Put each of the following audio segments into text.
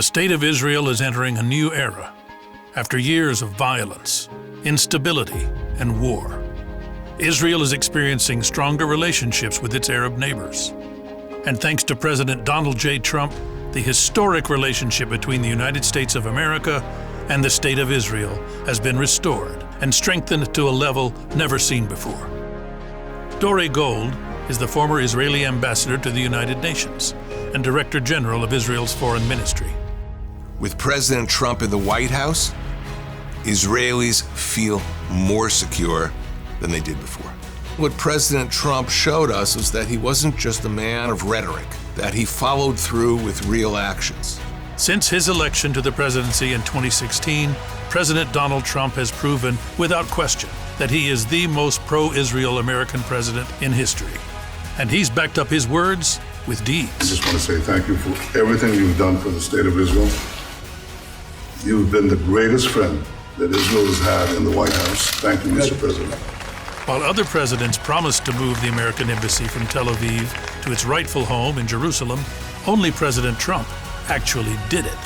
The state of Israel is entering a new era. After years of violence, instability, and war, Israel is experiencing stronger relationships with its Arab neighbors. And thanks to President Donald J. Trump, the historic relationship between the United States of America and the State of Israel has been restored and strengthened to a level never seen before. Dore Gold is the former Israeli ambassador to the United Nations and Director General of Israel's Foreign Ministry. With President Trump in the White House, Israelis feel more secure than they did before. What President Trump showed us was that he wasn't just a man of rhetoric, that he followed through with real actions. Since his election to the presidency in 2016, President Donald Trump has proven without question that he is the most pro-Israel American president in history. And he's backed up his words with deeds. I just want to say thank you for everything you've done for the state of Israel. You've been the greatest friend that Israel has had in the White House. Thank you, Mr. President. While other presidents promised to move the American embassy from Tel Aviv to its rightful home in Jerusalem, only President Trump actually did it.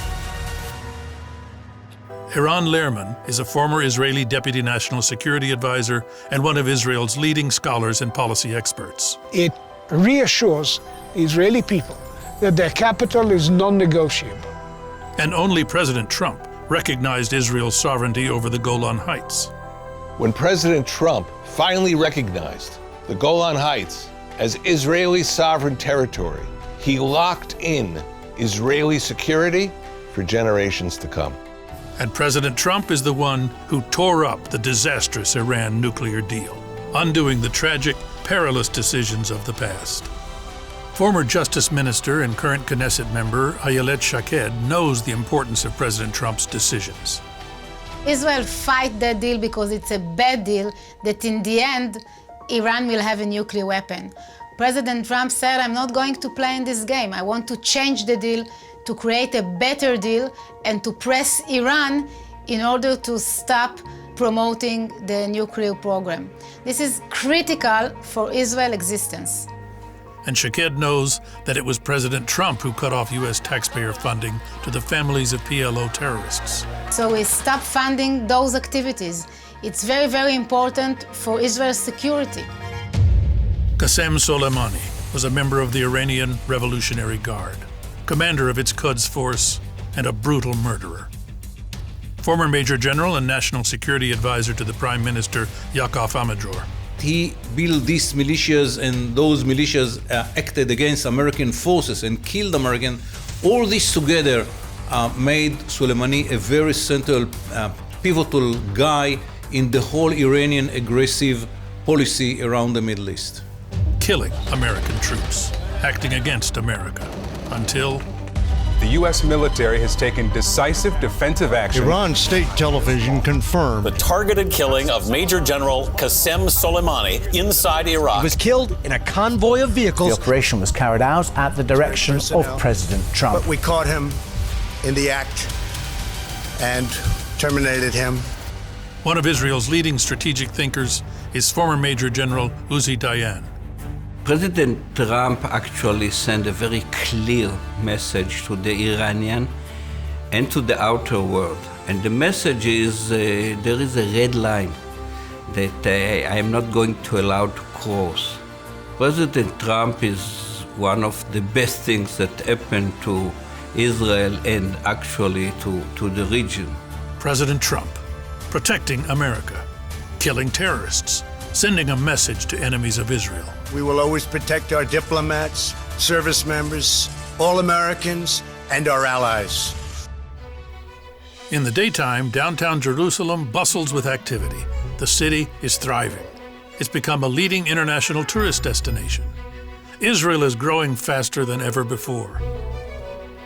Eran Lerman is a former Israeli Deputy National Security Advisor and one of Israel's leading scholars and policy experts. It reassures Israeli people that their capital is non-negotiable. And only President Trump recognized Israel's sovereignty over the Golan Heights. When President Trump finally recognized the Golan Heights as Israeli sovereign territory, he locked in Israeli security for generations to come. And President Trump is the one who tore up the disastrous Iran nuclear deal, undoing the tragic, perilous decisions of the past. Former Justice Minister and current Knesset member Ayelet Shaked knows the importance of President Trump's decisions. Israel fight that deal because it's a bad deal that in the end, Iran will have a nuclear weapon. President Trump said, I'm not going to play in this game. I want to change the deal to create a better deal and to press Iran in order to stop promoting the nuclear program. This is critical for Israel's existence. And Shaked knows that it was President Trump who cut off U.S. taxpayer funding to the families of PLO terrorists. So we stop funding those activities. It's very, very important for Israel's security. Qasem Soleimani was a member of the Iranian Revolutionary Guard, commander of its Quds force, and a brutal murderer. Former Major General and National Security Advisor to the Prime Minister, Yaakov Amidror. He built these militias, and those militias acted against American forces and killed Americans. All this together made Soleimani a very central, pivotal guy in the whole Iranian aggressive policy around the Middle East. Killing American troops, acting against America, until the U.S. military has taken decisive defensive action. Iran state television confirmed the targeted killing of Major General Qasem Soleimani inside Iraq. He was killed in a convoy of vehicles. The operation was carried out at the direction of President Trump. But we caught him in the act and terminated him. One of Israel's leading strategic thinkers is former Major General Uzi Dayan. President Trump actually sent a very clear message to the Iranian and to the outer world. And the message is there is a red line that I am not going to allow to cross. President Trump is one of the best things that happened to Israel and actually to the region. President Trump, protecting America, killing terrorists, sending a message to enemies of Israel. We will always protect our diplomats, service members, all Americans, and our allies. In the daytime, downtown Jerusalem bustles with activity. The city is thriving. It's become a leading international tourist destination. Israel is growing faster than ever before.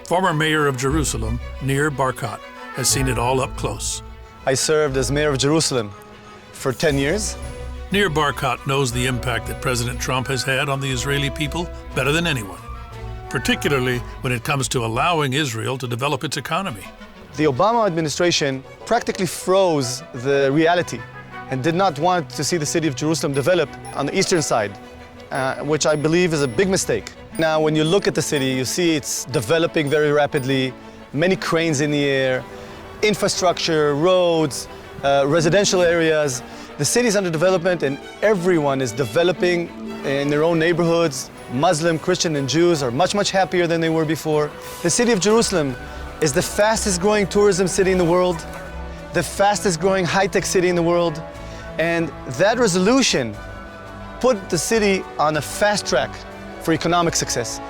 Former mayor of Jerusalem, Nir Barkat, has seen it all up close. I served as mayor of Jerusalem for 10 years. Nir Barkat knows the impact that President Trump has had on the Israeli people better than anyone, particularly when it comes to allowing Israel to develop its economy. The Obama administration practically froze the reality and did not want to see the city of Jerusalem develop on the eastern side, which I believe is a big mistake. Now, when you look at the city, you see it's developing very rapidly. many cranes in the air, infrastructure, roads, residential areas. The city is under development and everyone is developing in their own neighborhoods. Muslim, Christian, and Jews are much, much happier than they were before. The city of Jerusalem is the fastest growing tourism city in the world, the fastest growing high-tech city in the world, and that resolution put the city on a fast track for economic success.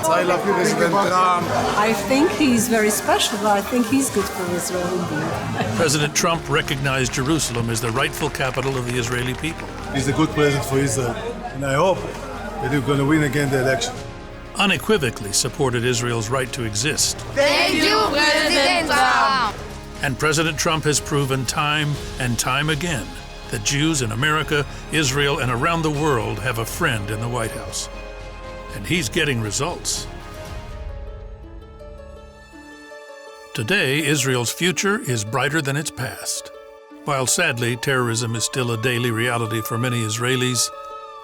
I love President Trump. I think he's very special. I think he's good for Israel indeed. President Trump recognized Jerusalem as the rightful capital of the Israeli people. He's a good president for Israel, and I hope that he's going to win again the election. Unequivocally supported Israel's right to exist. Thank you, President Trump. And President Trump has proven time and time again that Jews in America, Israel, and around the world have a friend in the White House. And he's getting results. Today, Israel's future is brighter than its past. While sadly, terrorism is still a daily reality for many Israelis,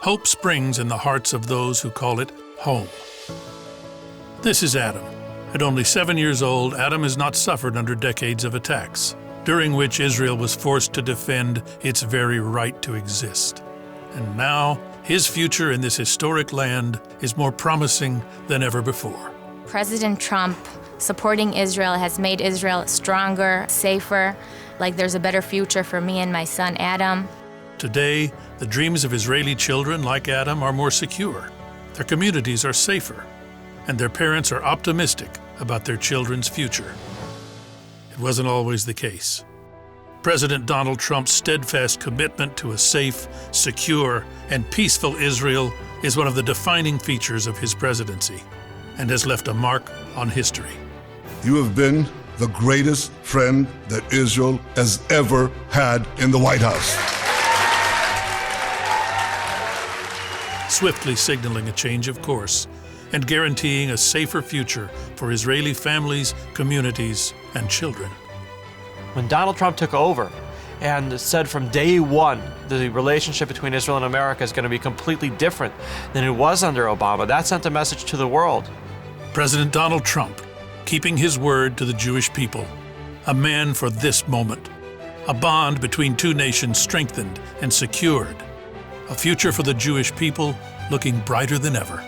hope springs in the hearts of those who call it home. This is Adam. At only 7 years old, Adam has not suffered under decades of attacks, during which Israel was forced to defend its very right to exist. And now, his future in this historic land is more promising than ever before. President Trump supporting Israel has made Israel stronger, safer, like there's a better future for me and my son Adam. Today, the dreams of Israeli children like Adam are more secure. Their communities are safer, and their parents are optimistic about their children's future. It wasn't always the case. President Donald Trump's steadfast commitment to a safe, secure, and peaceful Israel is one of the defining features of his presidency and has left a mark on history. You have been the greatest friend that Israel has ever had in the White House. Swiftly signaling a change of course and guaranteeing a safer future for Israeli families, communities, and children. When Donald Trump took over and said from day one the relationship between Israel and America is going to be completely different than it was under Obama, that sent a message to the world. President Donald Trump, keeping his word to the Jewish people, a man for this moment, a bond between two nations strengthened and secured, a future for the Jewish people looking brighter than ever.